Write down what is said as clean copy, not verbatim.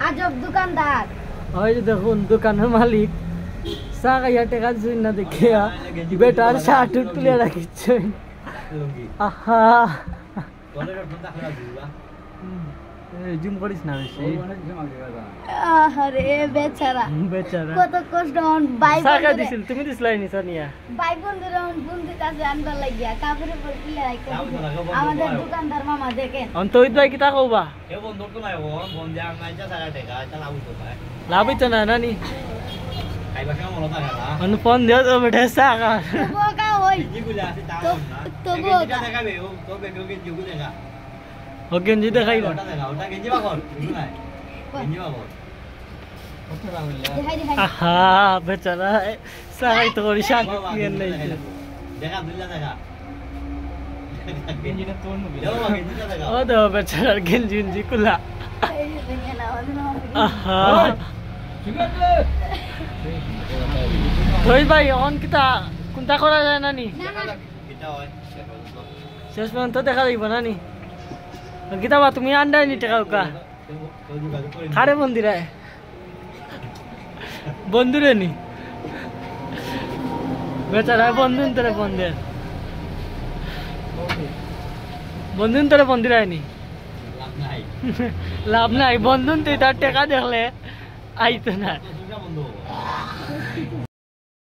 আজব দোকানদার ওই যে দেখুন দোকানের মালিক চা খাইয়া টেকা দিচ্ছেন না দেখিয়া বেটার শার্ট তুলে রাখিচ্ছেন আহা জুম করিস না বেশি আরে বেচারা বেচারা কত কষ্ট বাইক চা খাই দিছিল তুমি দিছলাই নি সানিয়া বাইক বন্ধুর বন্ধু কাছে আনবার লাগিয়া কাপড়ের উপর তুলে রাখতে আমাদের দোকানদার মামা দেখেন অন্তহিত ভাই কিতা কওবা এ বন্ধু তো নাই ও বন্ধু আর নাই যা সারা টাকা তা লাভ হতো না লাভ হইতো না নানি খাইবা কেমন মনে থাকে না অন্য ফোন দিও তো বেটা চা খা তবুও কা হই কি গুলা আছে তা না তবুও এটা দেখাবে ও তো বেগকে জিগু দেখা ও গেঞ্জি দেখাই না ওটা দেখা ওটা গেঞ্জি বাকর বুঝু নাই গেঞ্জি বাকর দেখাই দেখাই আহা বেচারা চা খাইতে করি শান্তি পেয়ে নাই দেখা দুইলা দেখা গেঞ্জিটা তোর নবি দাও গেঞ্জিটা দেখা ও দেখো বেচারার গেঞ্জি গেঞ্জি কুলা এই যে দেখেন আমাদের আহা রোহিত ভাই অন কিতা কোনটা করা যায় নানি এটা হয় শেষ পর্যন্ত দেখা যাইব নানি কিতা বা তুমি আন্ডাই নি টাকা উকা খারে মন্দিরায় বন্ধুরে নি বেচারা বন্ধুন তোরে বন্ধের বন্ধুন তোরে বন্দিরায় নি লাভ নাই লাভ নাই বন্ধুন তুই তার টাকা দেখলে আইতো না